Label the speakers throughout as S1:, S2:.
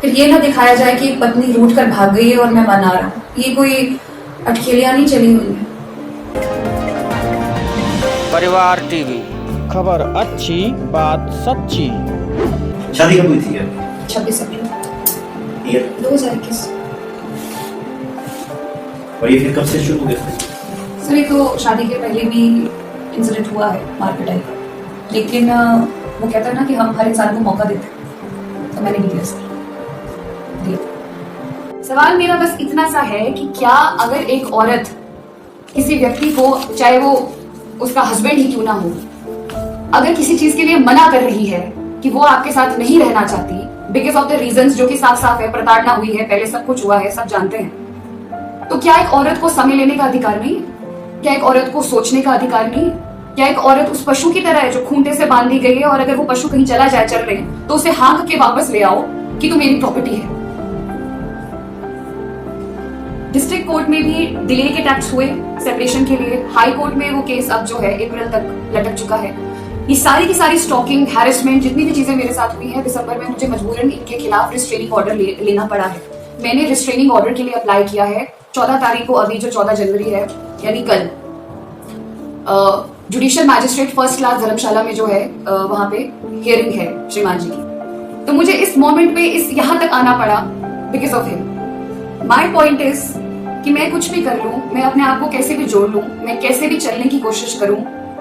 S1: फिर ये ना दिखाया जाए कि एक पत्नी रूठ कर भाग गई है और मैं मना रहा हूँ। ये कोई अटखेलियां नहीं चली हुई है।
S2: परिवार टीवी,
S3: खबर अच्छी बात सच्ची।
S4: शादी कब हुई थी आपकी?
S1: 26 अप्रैल
S4: ईयर
S1: 2021।
S4: और ये फिर कब से शुरू हो गया?
S1: सर ये तो शादी के पहले भी इंसिडेंट हुआ है मारपिटाई का, लेकिन वो कहता है ना कि हम हर इंसान को मौका देते हैं, तो मैंने नहीं दिया सर।
S5: सवाल मेरा बस इतना सा है कि क्या अगर एक औरत किसी व्यक्ति को, चाहे वो उसका हस्बैंड ही क्यों ना हो, अगर किसी चीज के लिए मना कर रही है कि वो आपके साथ नहीं रहना चाहती बिकॉज ऑफ द रीजंस जो कि साफ साफ है, प्रताड़ना हुई है, पहले सब कुछ हुआ है, सब जानते हैं, तो क्या एक औरत को समय लेने का अधिकार नहीं है? क्या एक औरत को सोचने का अधिकार नहीं है? क्या एक औरत उस पशु की तरह है जो खूंटे से बांधी गई है और अगर वो पशु कहीं चला जाए चल रहे तो उसे हाँक के वापस ले आओ कि तू मेरी प्रॉपर्टी है? डिस्ट्रिक्ट कोर्ट में भी डिले के टैक्स हुए सेपरेशन के लिए, हाई कोर्ट में वो केस अब जो है अप्रैल तक लटक चुका है। ये सारी की सारी स्टॉकिंग, हैरेसमेंट, जितनी भी चीजें मेरे साथ हुई हैं, दिसंबर में मुझे मजबूरन इनके खिलाफ रिस्ट्रेनिंग ऑर्डर लेना पड़ा है। मैंने रिस्ट्रेनिंग ऑर्डर के लिए अप्लाई किया है 14 तारीख को, अभी जो 14 जनवरी है यानी कल, जुडिशियल मैजिस्ट्रेट फर्स्ट क्लास धर्मशाला में जो है वहां पे हियरिंग है श्रीमान जी की। तो मुझे इस मोमेंट पे इस यहाँ तक आना पड़ा because of him. My point is कि मैं कुछ भी कर लूं, मैं अपने आप को कैसे भी जोड़ लूं, मैं कैसे भी चलने की कोशिश करूं,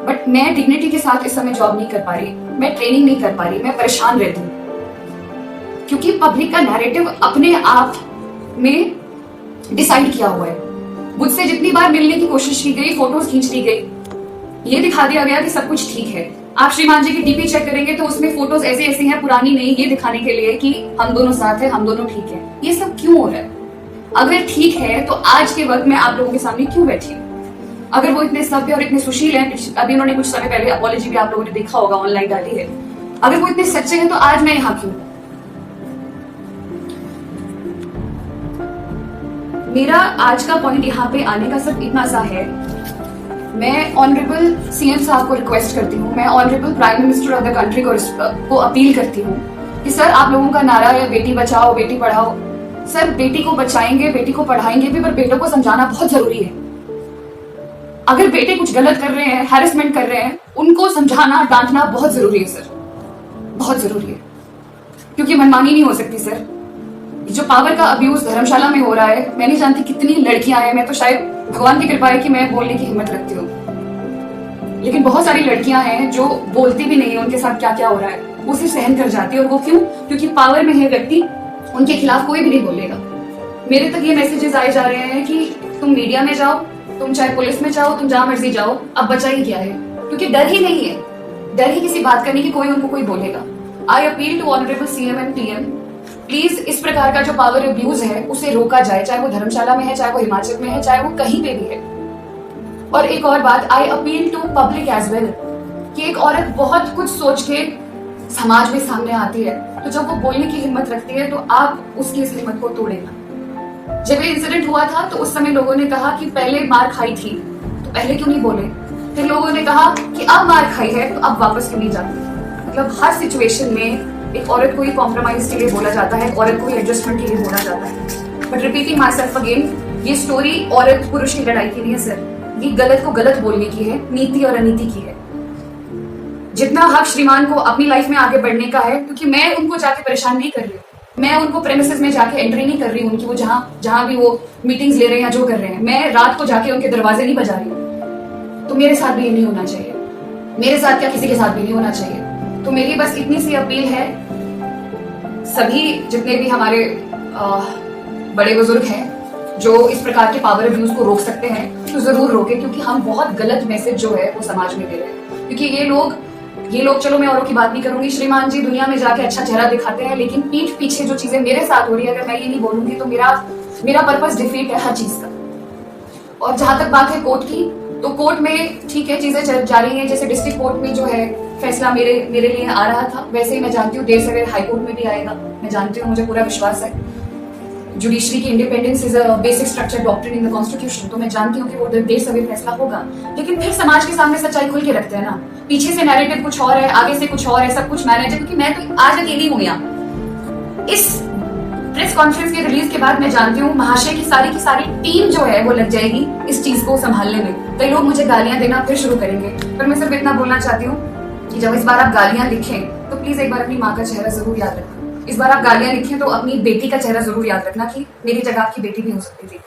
S5: बट मैं डिग्निटी के साथ इस समय जॉब नहीं कर पा रही, मैं ट्रेनिंग नहीं कर पा रही, मैं परेशान रहती हूँ क्योंकि पब्लिक का नैरेटिव अपने आप में डिसाइड किया हुआ है। मुझसे जितनी बार मिलने की कोशिश की गई, फोटोज खींच ली गई, ये दिखा दिया गया कि सब कुछ ठीक है। आप श्रीमान जी की डीपी चेक करेंगे तो उसमें फोटोज ऐसी ऐसी हैं, पुरानी नहीं, ये दिखाने के लिए कि हम दोनों साथ हैं, हम दोनों ठीक हैं। ये सब क्यों हो रहा है? अगर ठीक है तो आज के वक्त में आप लोगों के सामने क्यों बैठी हूँ? अगर वो इतने सभ्य और इतने सुशील हैं, अभी उन्होंने कुछ समय पहले अपॉलॉजी भी आप लोगों ने देखा होगा, ऑनलाइन डाली है, अगर वो इतने सच्चे हैं तो आज मैं यहाँ क्यों? मेरा आज का पॉइंट यहाँ पे आने का सिर्फ इतना सा है, मैं ऑनरेबल सीएम साहब को रिक्वेस्ट करती हूँ, मैं honourable prime minister of the country को अपील करती हूँ कि सर आप लोगों का नारा है बेटी बचाओ बेटी पढ़ाओ, सर बेटी को बचाएंगे, बेटी को पढ़ाएंगे भी, पर बेटों को समझाना बहुत जरूरी है। अगर बेटे कुछ गलत कर रहे हैं, हैरेसमेंट कर रहे हैं, उनको समझाना, डांटना बहुत जरूरी है सर, बहुत जरूरी है, क्योंकि मनमानी नहीं हो सकती सर। जो पावर का अब्यूज धर्मशाला में हो रहा है, मैं नहीं जानती कितनी लड़कियां हैं, मैं तो शायद भगवान की कृपा है कि मैं बोलने की हिम्मत रखती हूँ, लेकिन बहुत सारी लड़कियां हैं जो बोलती भी नहीं है उनके साथ क्या क्या हो रहा है, वो सिर्फ सहन कर जाती है। और वो क्यों? क्योंकि पावर में है व्यक्ति, उनके खिलाफ कोई भी नहीं बोलेगा। मेरे तक ये मैसेजेस आए जा रहे हैं कि तुम मीडिया में जाओ, तुम चाहे पुलिस में जाओ, तुम जहां मर्जी जाओ, अब बचा ही क्या है? क्योंकि डर ही नहीं है, डर ही किसी बात करने की, कोई उनको कोई बोलेगा। I appeal to honourable CM and PM, please इस प्रकार का जो पावर अब्यूज है उसे रोका जाए, चाहे वो धर्मशाला में है, चाहे वो हिमाचल में है, चाहे वो कहीं पे भी है। और एक और बात, I appeal to public as well कि एक औरत बहुत कुछ सोच के समाज में सामने आती है, तो जब वो बोलने की हिम्मत रखती है तो आप उसकी इस हिम्मत को तोड़ेगा। जब ये इंसिडेंट हुआ था तो उस समय लोगों ने कहा कि पहले मार खाई थी तो पहले क्यों नहीं बोले, फिर लोगों ने कहा कि अब मार खाई है तो अब वापस क्यों नहीं जाती। मतलब हर सिचुएशन में एक औरत को ही कॉम्प्रोमाइज के लिए बोला जाता है, औरत को ही एडजस्टमेंट के लिए बोला जाता है। But repeating my self again, ये स्टोरी औरत पुरुष की लड़ाई की नहीं है सर, ये गलत को गलत बोलने की है, नीति और अनीति की है। जितना हक श्रीमान को अपनी लाइफ में आगे बढ़ने का है, क्योंकि मैं उनको जाके परेशान नहीं कर रही हूँ, मैं उनको प्रेमिसेस में जाके एंट्री नहीं कर रही हूँ उनकी, वो जहां भी वो मीटिंग्स ले रहे हैं या जो कर रहे हैं, मैं रात को जाके उनके दरवाजे नहीं बजा रही हूँ। तो मेरे साथ भी ये नहीं होना चाहिए, मेरे साथ क्या किसी के साथ भी नहीं होना चाहिए। तो मेरी बस इतनी सी अपील है, सभी जितने भी हमारे बड़े बुजुर्ग हैं जो इस प्रकार के पावर अब्यूज को रोक सकते हैं तो जरूर रोके, क्योंकि हम बहुत गलत मैसेज जो है वो समाज में दे रहे हैं। क्योंकि ये लोग चलो मैं औरों की बात नहीं करूंगी, श्रीमान जी दुनिया में जाके अच्छा चेहरा दिखाते हैं, लेकिन पीठ पीछे जो चीजें मेरे साथ हो रही है, अगर मैं ये नहीं बोलूंगी तो मेरा पर्पस डिफीट है हर चीज का। और जहां तक बात है कोर्ट की, तो कोर्ट में ठीक है चीजें चल जा रही हैं, जैसे डिस्ट्रिक्ट कोर्ट में जो है फैसला मेरे लिए आ रहा था, वैसे ही मैं जानती हूँ देर सवेर हाई कोर्ट में भी आएगा, मैं जानती हूँ, मुझे पूरा विश्वास है। जुडिशरी की independence is a basic structure doctrine in the constitution, तो मैं जानती हूँ कि वो देर सवेर फैसला होगा। लेकिन फिर समाज के सामने सच्चाई खुल के रखते हैं ना, पीछे से नैरेटिव कुछ और है, आगे से कुछ और है, सब कुछ मैनेज है, क्योंकि मैं तो आज अकेली हूँ यहाँ। इस प्रेस कॉन्फ्रेंस के रिलीज के बाद मैं जानती हूँ महाशय की सारी टीम जो है वो लग जाएगी इस चीज को संभालने में। कई लोग मुझे गालियां देना फिर शुरू करेंगे, पर मैं सिर्फ इतना बोलना चाहती हूँ कि जब इस बार आप गालियां लिखें तो प्लीज एक बार अपनी माँ का चेहरा जरूर याद रखना। इस बार आप गालियां लिखें तो अपनी बेटी का चेहरा जरूर याद रखना कि मेरी जगह आपकी बेटी भी हो सकती थी।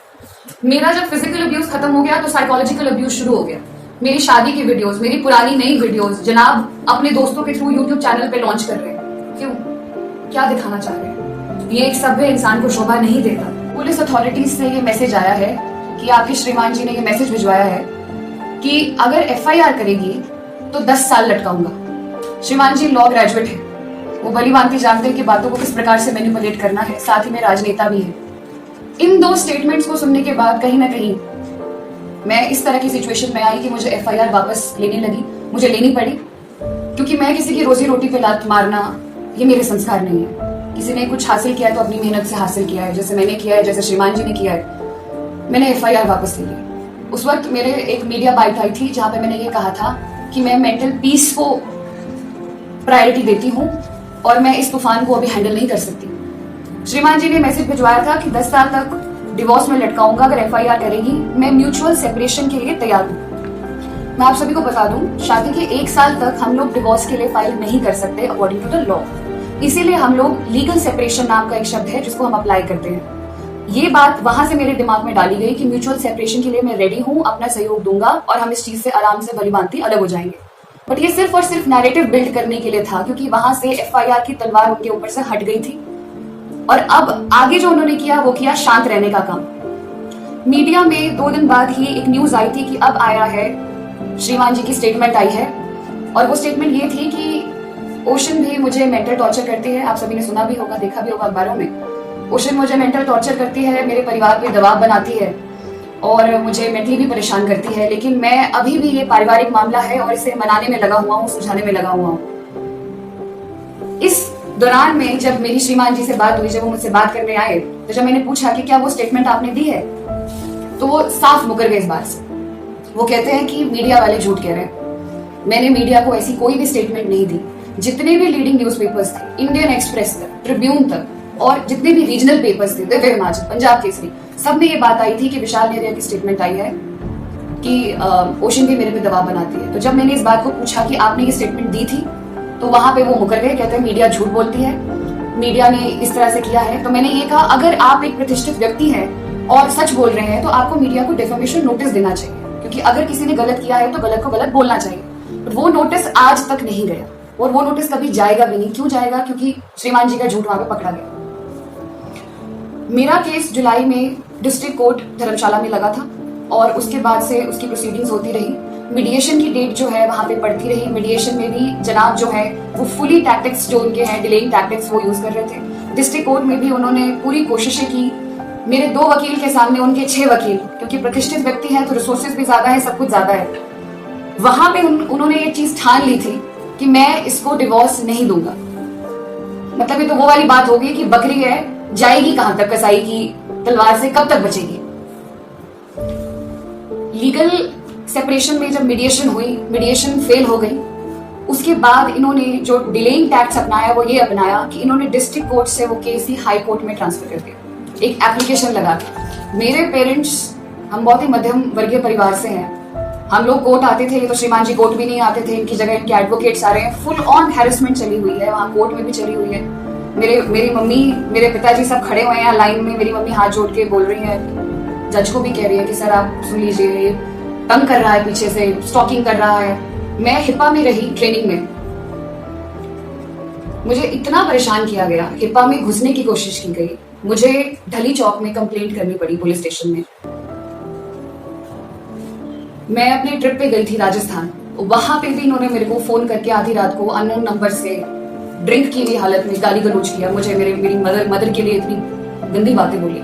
S5: मेरा जब फिजिकल अब्यूज खत्म हो गया तो साइकोलॉजिकल अब्यूज शुरू हो गया। मेरी शादी की वीडियोस, मेरी पुरानी नई वीडियोस जनाब अपने दोस्तों के थ्रू यूट्यूब चैनल पे लॉन्च कर रहे हैं। क्यों? क्या दिखाना चाह रहे हैं? ये एक सभ्य इंसान को शोभा नहीं देता। पुलिस अथॉरिटीज से ये मैसेज आया है कि आपके श्रीमान जी ने ये मैसेज भिजवाया है कि अगर एफआईआर करेगी तो 10 साल लटकाऊंगा। श्रीमान जी लॉ ग्रेजुएट है, वो भली भांति जानते हैं कि बातों को किस प्रकार से मैनिपुलेट करना है, साथ ही में राजनेता भी है। इन 2 स्टेटमेंट्स को सुनने के बाद कहीं ना कहीं मैं इस तरह की सिचुएशन में आई कि मुझे एफआईआर वापस लेनी लगी, मुझे लेनी पड़ी, क्योंकि मैं किसी की रोजी रोटी पे लात मारना ये मेरे संस्कार नहीं है। किसी ने कुछ हासिल किया है तो अपनी मेहनत से हासिल किया है, जैसे मैंने किया है, जैसे श्रीमान जी ने किया है। मैंने एफआईआर वापस ले ली। उस वक्त मेरे एक मीडिया बाइट आई थी जहां पे मैंने ये कहा था कि मैं मेंटल पीस को प्रायोरिटी देती हूँ और मैं इस तूफान को अभी हैंडल नहीं कर सकती। श्रीमान जी ने मैसेज भिजवाया था कि 10 साल तक डिवोर्स में लटकाऊंगा अगर एफआईआर करेगी। मैं म्यूचुअल सेपरेशन के लिए तैयार हूँ। मैं आप सभी को बता दूं, शादी के 1 साल तक हम लोग डिवोर्स के लिए फाइल नहीं कर सकते अकॉर्डिंग टू द लॉ। इसीलिए हम लोग लीगल सेपरेशन नाम का एक शब्द है जिसको हम अप्लाई करते हैं। ये बात वहां से मेरे दिमाग में डाली गई कि म्यूचुअल सेपरेशन के लिए मैं रेडी हूँ, अपना सहयोग दूंगा और हम इस चीज से आराम से भलीभांति अलग हो जाएंगे। बट ये सिर्फ और सिर्फ नैरेटिव बिल्ड करने के लिए था, क्योंकि वहां से एफआईआर की तलवार उनके ऊपर से हट गई थी और अब आगे जो उन्होंने किया वो किया शांत रहने का काम। मीडिया में 2 दिन बाद ही एक न्यूज आई थी कि अब आया है, श्रीमान जी की स्टेटमेंट आई है और वो स्टेटमेंट ये थी कि ओशन भी मुझे मेंटल टॉर्चर करती है। आप सभी ने सुना भी होगा, देखा भी होगा अखबारों में। ओशन मुझे मेंटल टॉर्चर करती है, मेरे परिवार पे दबाव बनाती है और मुझे मेंटली भी परेशान करती है, लेकिन मैं अभी भी ये पारिवारिक मामला है और इसे मनाने में लगा हुआ हूँ, सुलझाने में लगा हुआ हूँ। इस दौरान में जब मेरी श्रीमान जी से बात हुई, जब वो मुझसे बात करने आए, तो जब मैंने पूछा कि क्या वो स्टेटमेंट आपने दी है, तो वो साफ मुकर गए इस बात से। वो कहते हैं कि मीडिया वाले झूठ कह रहे हैं। मैंने मीडिया को ऐसी कोई भी स्टेटमेंट नहीं दी। जितने भी लीडिंग न्यूज़पेपर्स थे, इंडियन एक्सप्रेस तक, ट्रिब्यून तक और जितने भी रीजनल पेपर्स थे, दिव्य हिमाचल, पंजाब केसरी, सब में ये बात आई थी कि विशाल नेहरिया की स्टेटमेंट आई है कि ओशन भी मेरे पे दबाव बनाती है। तो जब मैंने इस बात को पूछा कि आपने ये स्टेटमेंट दी थी, तो वहां पे वो मुकर गए। कहते हैं मीडिया झूठ बोलती है, मीडिया ने इस तरह से किया है। तो मैंने ये कहा, अगर आप एक प्रतिष्ठित व्यक्ति हैं और सच बोल रहे हैं तो आपको मीडिया को डिफेमेशन नोटिस देना चाहिए, क्योंकि अगर किसी ने गलत किया है तो गलत को गलत बोलना चाहिए। वो नोटिस आज तक नहीं गया और वो नोटिस कभी जाएगा भी नहीं। क्यों जाएगा? क्योंकि श्रीमान जी का झूठ वहां पे पकड़ा गया। मेरा केस जुलाई में डिस्ट्रिक्ट कोर्ट धर्मशाला में लगा था और उसके बाद से उसकी प्रोसीडिंग्स होती रही। मीडिएशन की डेट जो है वहां पे पड़ती रही। मीडिएशन में भी जनाब जो है वो फुली टैक्टिक्स जो उनके हैं, डिलेइंग टैक्टिक्स, वो यूज कर रहे थे। डिस्ट्रिक्ट कोर्ट में भी उन्होंने पूरी कोशिशें की। मेरे 2 वकील के सामने उनके 6 वकील, क्योंकि प्रतिष्ठित व्यक्ति है तो रिसोर्सेज भी ज्यादा है, सब कुछ ज्यादा है। वहां पे उन्होंने ये चीज ठान ली थी कि मैं इसको डिवोर्स नहीं दूंगा। मतलब ये तो वो वाली बात होगी कि बकरी है, जाएगी कहां तक कसाई की तलवार से, कब तक बचेगी। लीगल सेपरेशन में जब मीडिएशन हुई, मीडिएशन फेल हो गई, उसके बाद इन्होंने जो डिलेइंग टैक्ट्स अपनाया वो ये अपनाया कि इन्होंने डिस्ट्रिक्ट कोर्ट से वो केस ही हाई कोर्ट में ट्रांसफर कर दिया, एक एप्लीकेशन लगा के। मेरे पेरेंट्स, हम बहुत ही मध्यम वर्गीय परिवार से हैं। हम लोग कोर्ट आते थे तो श्रीमान जी कोर्ट भी नहीं आते थे, इनकी जगह इनके एडवोकेट्स आ रहे हैं। फुल ऑन हैरेसमेंट चली हुई है वहाँ, कोर्ट में भी चली हुई है। मेरी मम्मी, मेरे पिताजी सब खड़े हुए हैं लाइन में। मेरी मम्मी हाथ जोड़ के बोल रही है, जज को भी कह रही है कि सर आप सुन लीजिए, ये तंग कर रहा है, पीछे से स्टॉकिंग कर रहा है। मैं हिप्पा में रही ट्रेनिंग में, मुझे इतना परेशान किया गया, हिप्पा में घुसने की कोशिश की गई, मुझे ढली चौक में कंप्लेंट करनी पड़ी पुलिस स्टेशन में। मैं अपने ट्रिप पे गई थी राजस्थान, वहां पे भी इन्होंने मेरे को फोन करके आधी रात को अननोन नंबर से ड्रिंक की हुई हालत में गाली गलौज किया मुझे, मेरी मदर के लिए इतनी गंदी बातें बोली।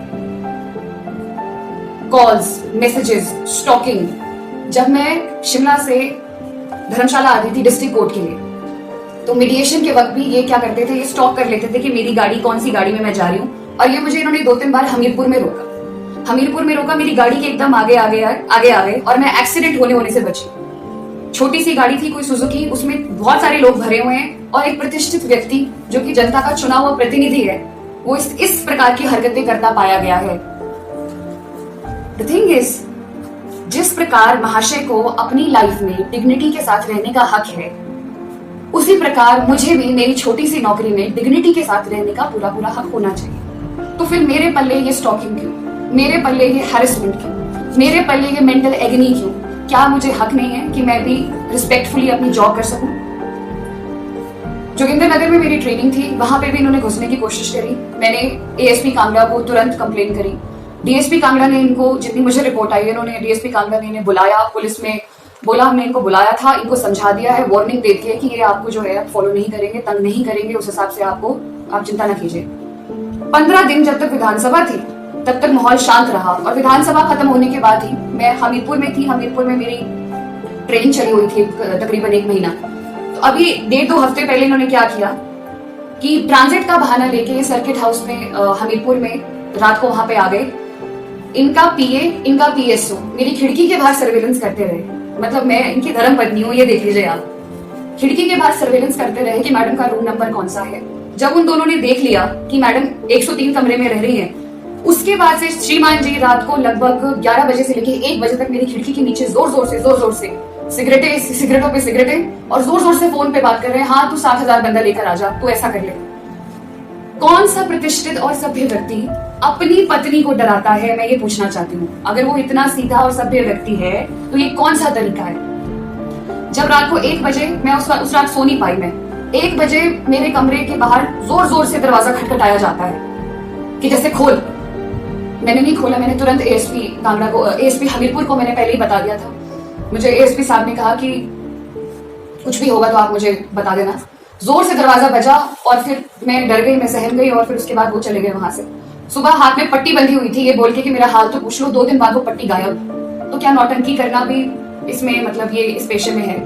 S5: Calls, messages, stalking. जब मैं शिमला से धर्मशाला आती थी डिस्ट्रिक्ट कोर्ट के लिए, तो मीडिएशन के वक्त भी ये क्या करते थे, ये स्टॉक कर लेते थे कि मेरी गाड़ी, कौन सी गाड़ी में मैं जा रही हूँ। और ये मुझे इन्होंने 2-3 बार हमीरपुर में रोका। मेरी गाड़ी के एकदम आगे आ गए और मैं एक्सीडेंट होने से बची। छोटी सी गाड़ी थी कोई सुजुकी, उसमें बहुत सारे लोग भरे हुए हैं और एक प्रतिष्ठित व्यक्ति जो कि जनता का चुना हुआ प्रतिनिधि है, वो इस प्रकार की हरकतें करता पाया गया है। द थिंग इज, जिस प्रकार महाशय को अपनी लाइफ में डिग्निटी के साथ रहने का हक है, उसी प्रकार मुझे भी मेरी छोटी सी नौकरी में डिग्निटी के साथ रहने का पूरा पूरा हक होना चाहिए। तो फिर मेरे पल्ले ये स्टॉकिंग क्यों, मेरे पल्ले ये हैरेसमेंट क्यों, मेरे पल्ले ये मेंटल एगनी क्यों? क्या मुझे हक नहीं है कि मैं भी रिस्पेक्टफुली अपनी जॉब कर सकूं? जोगिंदरनगर में मेरी ट्रेनिंग थी, वहां पे भी इन्होंने घुसने की कोशिश करी। मैंने एएसपी कांगड़ा को तुरंत कंप्लेन करी। डीएसपी कांगड़ा ने इनको, जितनी मुझे रिपोर्ट आई, इन्होंने डीएसपी कांगड़ा ने इन्हें बुलाया, पुलिस में बोला हमने इनको बुलाया था, इनको समझा दिया है, वार्निंग दे दी है कि ये आपको जो है फॉलो नहीं करेंगे, तंग नहीं करेंगे, उस हिसाब से आप चिंता न कीजिए। 15 दिन जब तक विधानसभा थी तब तक माहौल शांत रहा, और विधानसभा खत्म होने के बाद ही मैं हमीरपुर में थी। हमीरपुर में मेरी ट्रेनिंग चली हुई थी तकरीबन 1 महीना। तो अभी 1.5-2 हफ्ते पहले इन्होंने क्या किया कि ट्रांजिट का बहाना लेके सर्किट हाउस में हमीरपुर में रात को वहां पे आ गए। इनका पीए, इनका पीएसओ मेरी खिड़की के बाहर सर्वेलेंस करते रहे। मतलब मैं इनकी धर्म पत्नी हूँ, ये देख लीजिए आप। खिड़की के बाहर सर्वेलेंस करते रहे कि मैडम का रूम नंबर कौन सा है। जब उन दोनों ने देख लिया कि मैडम 103 कमरे में रह रही हैं, उसके बाद से श्रीमान जी रात को लगभग 11 बजे से लेकर 1 बजे तक मेरी खिड़की के नीचे जोर जोर से सिगरेटों पे सिगरेटें और जोर जोर से फोन पे बात कर रहे हैं। हाँ, तू 7,000 बंदा लेकर आ जा, तू ऐसा कर ले। कौन सा प्रतिष्ठित और सभ्य व्यक्ति अपनी पत्नी को डराता है, मैं ये पूछना चाहती हूँ। अगर वो इतना सीधा और सभ्य व्यक्ति है तो ये कौन सा तरीका है? जब रात को 1 बजे, मैं उस रात सो नहीं पाई, मैं 1 बजे मेरे कमरे के बाहर जोर जोर से दरवाजा खटखटाया जाता है कि जैसे खोल। मैंने नहीं खोला, मैंने तुरंत एएसपी कांगड़ा को, एएसपी हमीरपुर को मैंने पहले ही बता दिया था। मुझे एएसपी साहब ने कहा कि कुछ भी होगा तो आप मुझे बता देना। जोर से दरवाजा बजा और फिर मैं डर गई, मैं सहम गई, और फिर उसके बाद वो चले गए वहां से। सुबह हाथ में पट्टी बंधी हुई थी, ये बोल के कि मेरा हाल तो पूछ लो। 2 दिन बाद वो पट्टी गायब। तो क्या नौटंकी करना भी इसमें, मतलब ये इस पेशे में है।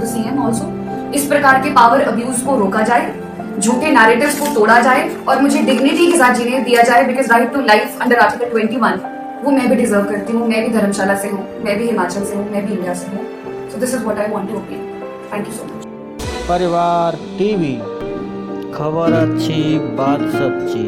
S5: सीएम ऑल्सो इस प्रकार के पावर अब्यूज को रोका जाए, झूठे नैरेटिव्स को तोड़ा जाए और मुझे डिग्निटी के साथ जीने दिया जाए। Because right to life under article 21 वो मैं भी डिजर्व करती हूँ। मैं भी धर्मशाला से हूँ, मैं भी हिमाचल से हूँ, मैं भी इंडिया से हूँ। So this is what I want to appeal. Thank you so much.
S3: Parivar TV, खबर अच्छी बात सच्ची।